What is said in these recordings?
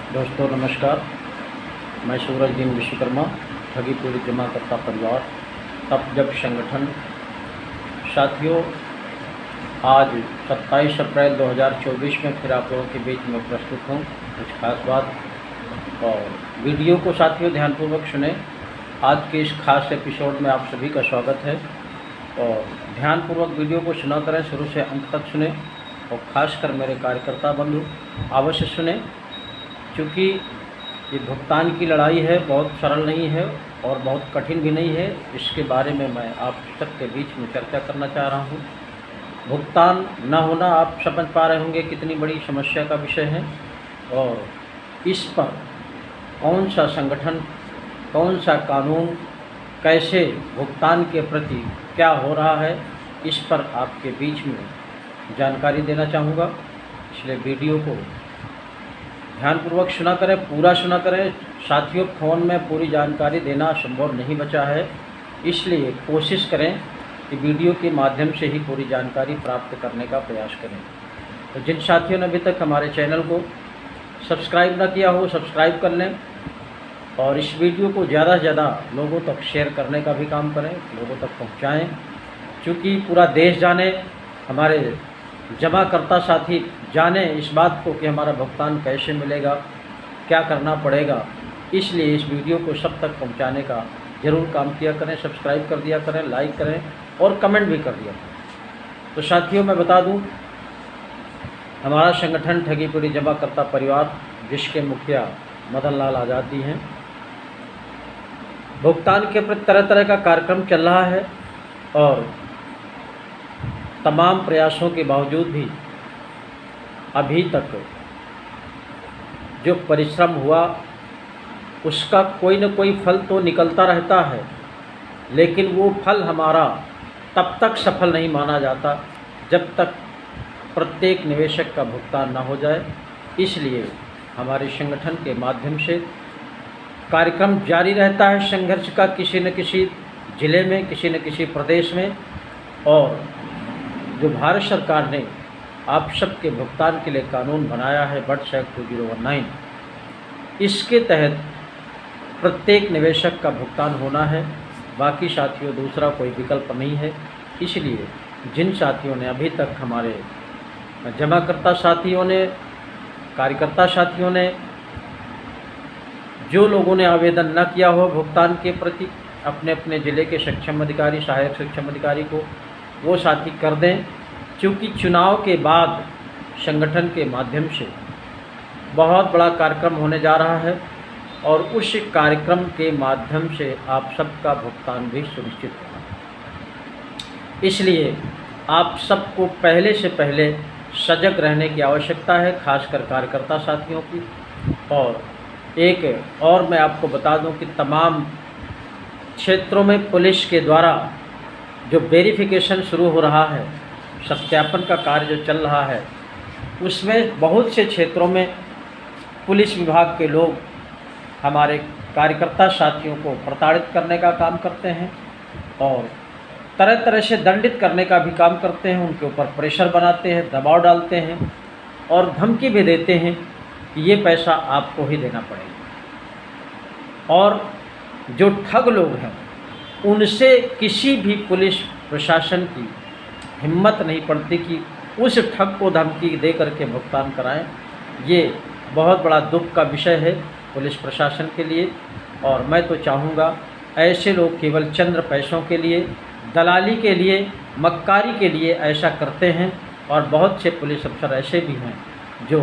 दोस्तों नमस्कार। मैं सूरज दीन विश्वकर्मा, ठगी पीड़ित जमाकर्ता परिवार तब जब संगठन। साथियों, आज 27 अप्रैल 2024 में फिर आप लोगों के बीच में प्रस्तुत हूँ कुछ खास बात। और वीडियो को साथियों ध्यानपूर्वक सुने। आज के इस खास एपिसोड में आप सभी का स्वागत है और ध्यानपूर्वक वीडियो को सुना करें, शुरू से अंत तक सुने और ख़ासकर मेरे कार्यकर्ता बंधु अवश्य सुने, क्योंकि ये भुगतान की लड़ाई है, बहुत सरल नहीं है और बहुत कठिन भी नहीं है। इसके बारे में मैं आप सबके बीच में चर्चा करना चाह रहा हूँ। भुगतान न होना आप समझ पा रहे होंगे कितनी बड़ी समस्या का विषय है और इस पर कौन सा संगठन, कौन सा कानून, कैसे भुगतान के प्रति क्या हो रहा है, इस पर आपके बीच में जानकारी देना चाहूँगा। इसलिए वीडियो को ध्यानपूर्वक सुना करें, पूरा सुना करें। साथियों, फ़ोन में पूरी जानकारी देना संभव नहीं बचा है, इसलिए कोशिश करें कि वीडियो के माध्यम से ही पूरी जानकारी प्राप्त करने का प्रयास करें। तो जिन साथियों ने अभी तक हमारे चैनल को सब्सक्राइब न किया हो, सब्सक्राइब कर लें और इस वीडियो को ज़्यादा से ज़्यादा लोगों तक शेयर करने का भी काम करें, लोगों तक पहुँचाएँ, क्योंकि पूरा देश जाने, हमारे जमाकर्ता साथी जाने इस बात को कि हमारा भुगतान कैसे मिलेगा, क्या करना पड़ेगा। इसलिए इस वीडियो को सब तक पहुंचाने का ज़रूर काम किया करें। सब्सक्राइब कर दिया करें, लाइक करें और कमेंट भी कर दिया करें। तो साथियों, मैं बता दूं, हमारा संगठन ठगी पीड़ित जमाकर्ता परिवार, जिसके मुखिया मदन लाल आज़ाद जी हैं, भुगतान के प्रति तरह तरह का कार्यक्रम चल रहा है और तमाम प्रयासों के बावजूद भी अभी तक जो परिश्रम हुआ उसका कोई न कोई फल तो निकलता रहता है, लेकिन वो फल हमारा तब तक सफल नहीं माना जाता जब तक प्रत्येक निवेशक का भुगतान न हो जाए। इसलिए हमारे संगठन के माध्यम से कार्यक्रम जारी रहता है संघर्ष का, किसी न किसी ज़िले में, किसी न किसी प्रदेश में। और जो भारत सरकार ने आप सबके भुगतान के लिए कानून बनाया है, बट्स एक्ट 2019, इसके तहत प्रत्येक निवेशक का भुगतान होना है। बाकी साथियों, दूसरा कोई विकल्प नहीं है। इसलिए जिन साथियों ने अभी तक, हमारे जमाकर्ता साथियों ने, कार्यकर्ता साथियों ने, जो लोगों ने आवेदन न किया हो भुगतान के प्रति, अपने अपने ज़िले के सक्षम अधिकारी, सहायक सक्षम अधिकारी को वो साथी कर दें, क्योंकि चुनाव के बाद संगठन के माध्यम से बहुत बड़ा कार्यक्रम होने जा रहा है और उस कार्यक्रम के माध्यम से आप सबका भुगतान भी सुनिश्चित होगा। इसलिए आप सबको पहले से पहले सजग रहने की आवश्यकता है, खासकर कार्यकर्ता साथियों की। और एक और मैं आपको बता दूं कि तमाम क्षेत्रों में पुलिस के द्वारा जो वेरिफिकेशन शुरू हो रहा है, सत्यापन का कार्य जो चल रहा है, उसमें बहुत से क्षेत्रों में पुलिस विभाग के लोग हमारे कार्यकर्ता साथियों को प्रताड़ित करने का काम करते हैं और तरह तरह से दंडित करने का भी काम करते हैं। उनके ऊपर प्रेशर बनाते हैं, दबाव डालते हैं और धमकी भी देते हैं कि ये पैसा आपको ही देना पड़ेगा। और जो ठग लोग हैं, उनसे किसी भी पुलिस प्रशासन की हिम्मत नहीं पड़ती कि उस ठग को धमकी दे करके भुगतान कराएं। ये बहुत बड़ा दुख का विषय है पुलिस प्रशासन के लिए। और मैं तो चाहूँगा, ऐसे लोग केवल चंद्र पैसों के लिए, दलाली के लिए, मक्कारी के लिए ऐसा करते हैं। और बहुत से पुलिस अफसर ऐसे भी हैं जो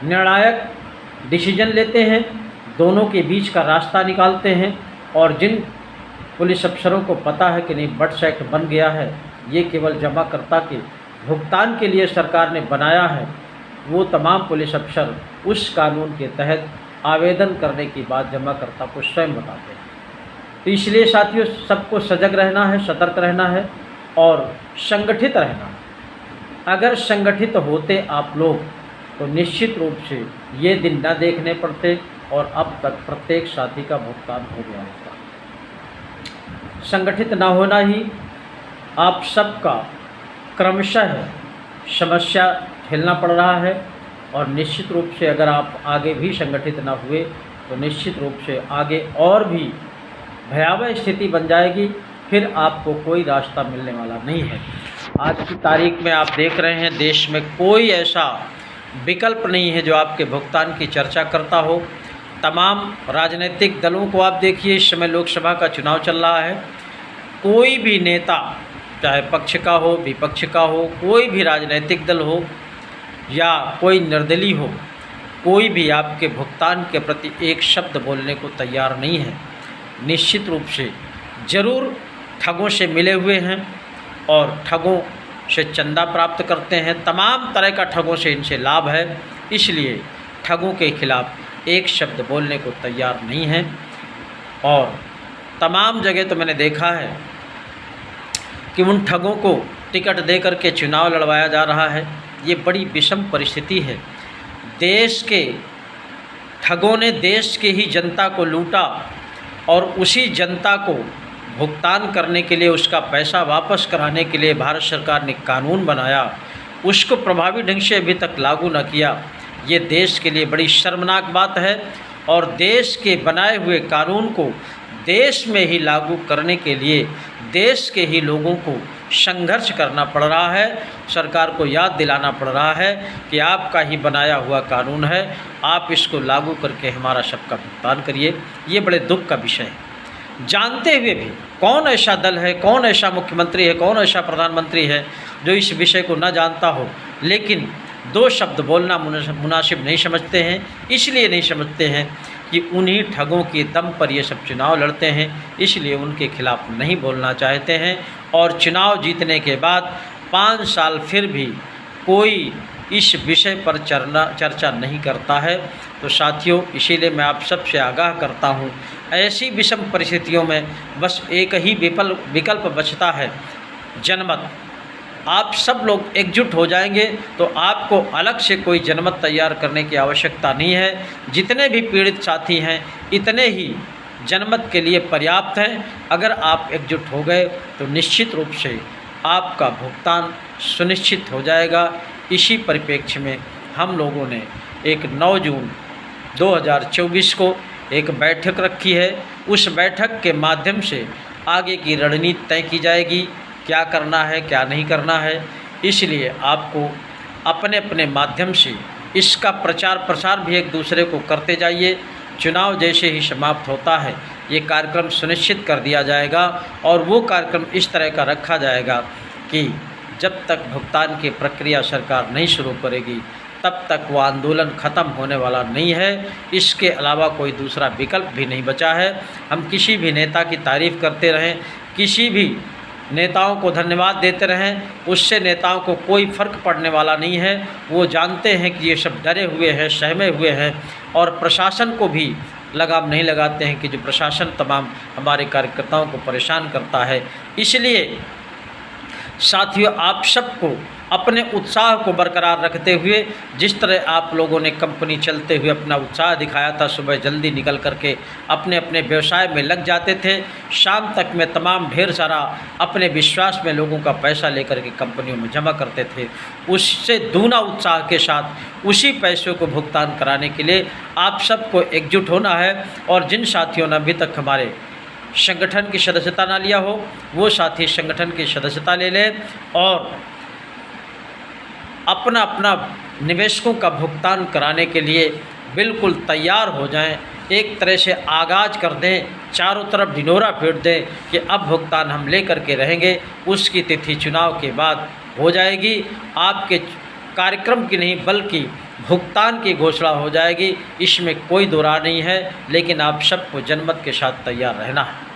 निर्णायक डिसीजन लेते हैं, दोनों के बीच का रास्ता निकालते हैं। और जिन पुलिस अफसरों को पता है कि नहीं, बट्स एक्ट बन गया है, ये केवल जमाकर्ता के भुगतान के लिए सरकार ने बनाया है, वो तमाम पुलिस अफसर उस कानून के तहत आवेदन करने की बात जमाकर्ता को स्वयं बताते हैं। तो इसलिए साथियों, सबको सजग रहना है, सतर्क रहना है और संगठित रहना है। अगर संगठित होते आप लोग तो निश्चित रूप से ये दिन न देखने पड़ते और अब तक प्रत्येक साथी का भुगतान हो गया होता। संगठित न होना ही आप सबका क्रमशः समस्या झेलना पड़ रहा है और निश्चित रूप से अगर आप आगे भी संगठित ना हुए तो निश्चित रूप से आगे और भी भयावह स्थिति बन जाएगी, फिर आपको कोई रास्ता मिलने वाला नहीं है। आज की तारीख में आप देख रहे हैं देश में कोई ऐसा विकल्प नहीं है जो आपके भुगतान की चर्चा करता हो। तमाम राजनीतिक दलों को आप देखिए, इस समय लोकसभा का चुनाव चल रहा है, कोई भी नेता चाहे पक्ष का हो विपक्ष का हो, कोई भी राजनीतिक दल हो या कोई निर्दलीय हो, कोई भी आपके भुगतान के प्रति एक शब्द बोलने को तैयार नहीं है। निश्चित रूप से ज़रूर ठगों से मिले हुए हैं और ठगों से चंदा प्राप्त करते हैं, तमाम तरह का ठगों से इनसे लाभ है, इसलिए ठगों के खिलाफ एक शब्द बोलने को तैयार नहीं है। और तमाम जगह तो मैंने देखा है कि उन ठगों को टिकट दे करके चुनाव लड़वाया जा रहा है। ये बड़ी विषम परिस्थिति है। देश के ठगों ने देश के ही जनता को लूटा और उसी जनता को भुगतान करने के लिए, उसका पैसा वापस कराने के लिए भारत सरकार ने कानून बनाया, उसको प्रभावी ढंग से अभी तक लागू न किया। ये देश के लिए बड़ी शर्मनाक बात है और देश के बनाए हुए कानून को देश में ही लागू करने के लिए देश के ही लोगों को संघर्ष करना पड़ रहा है। सरकार को याद दिलाना पड़ रहा है कि आपका ही बनाया हुआ कानून है, आप इसको लागू करके हमारा सबका भुगतान करिए। ये बड़े दुख का विषय है। जानते हुए भी कौन ऐसा दल है, कौन ऐसा मुख्यमंत्री है, कौन ऐसा प्रधानमंत्री है जो इस विषय को न जानता हो, लेकिन दो शब्द बोलना मुनासिब नहीं समझते हैं। इसलिए नहीं समझते हैं कि उन्हीं ठगों के दम पर ये सब चुनाव लड़ते हैं, इसलिए उनके खिलाफ नहीं बोलना चाहते हैं। और चुनाव जीतने के बाद 5 साल फिर भी कोई इस विषय पर चर्चा नहीं करता है। तो साथियों, इसीलिए मैं आप सबसे आगाह करता हूँ, ऐसी विषम परिस्थितियों में बस एक ही विकल्प बचता है, जनमत। आप सब लोग एकजुट हो जाएंगे तो आपको अलग से कोई जनमत तैयार करने की आवश्यकता नहीं है। जितने भी पीड़ित साथी हैं इतने ही जनमत के लिए पर्याप्त हैं। अगर आप एकजुट हो गए तो निश्चित रूप से आपका भुगतान सुनिश्चित हो जाएगा। इसी परिप्रेक्ष्य में हम लोगों ने एक 9 जून 2024 को एक बैठक रखी है। उस बैठक के माध्यम से आगे की रणनीति तय की जाएगी, क्या करना है क्या नहीं करना है। इसलिए आपको अपने अपने माध्यम से इसका प्रचार प्रसार भी एक दूसरे को करते जाइए। चुनाव जैसे ही समाप्त होता है ये कार्यक्रम सुनिश्चित कर दिया जाएगा और वो कार्यक्रम इस तरह का रखा जाएगा कि जब तक भुगतान की प्रक्रिया सरकार नहीं शुरू करेगी तब तक वो आंदोलन ख़त्म होने वाला नहीं है। इसके अलावा कोई दूसरा विकल्प भी नहीं बचा है। हम किसी भी नेता की तारीफ़ करते रहें, किसी भी नेताओं को धन्यवाद देते रहें, उससे नेताओं को कोई फ़र्क पड़ने वाला नहीं है। वो जानते हैं कि ये सब डरे हुए हैं, सहमे हुए हैं और प्रशासन को भी लगाम नहीं लगाते हैं कि जो प्रशासन तमाम हमारे कार्यकर्ताओं को परेशान करता है। इसलिए साथियों, आप सबको अपने उत्साह को बरकरार रखते हुए, जिस तरह आप लोगों ने कंपनी चलते हुए अपना उत्साह दिखाया था, सुबह जल्दी निकल करके अपने अपने व्यवसाय में लग जाते थे, शाम तक में तमाम ढेर सारा अपने विश्वास में लोगों का पैसा लेकर के कंपनियों में जमा करते थे, उससे दूना उत्साह के साथ उसी पैसों को भुगतान कराने के लिए आप सबको एकजुट होना है। और जिन साथियों ने अभी तक हमारे संगठन की सदस्यता ना लिया हो, वो साथी संगठन की सदस्यता ले लें और अपना अपना निवेशकों का भुगतान कराने के लिए बिल्कुल तैयार हो जाएं। एक तरह से आगाज़ कर दें, चारों तरफ ढिंढोरा पीट दें कि अब भुगतान हम ले करके रहेंगे। उसकी तिथि चुनाव के बाद हो जाएगी। आपके कार्यक्रम की नहीं बल्कि भुगतान की घोषणा हो जाएगी, इसमें कोई दो राय नहीं है। लेकिन आप सबको जनमत के साथ तैयार रहना है।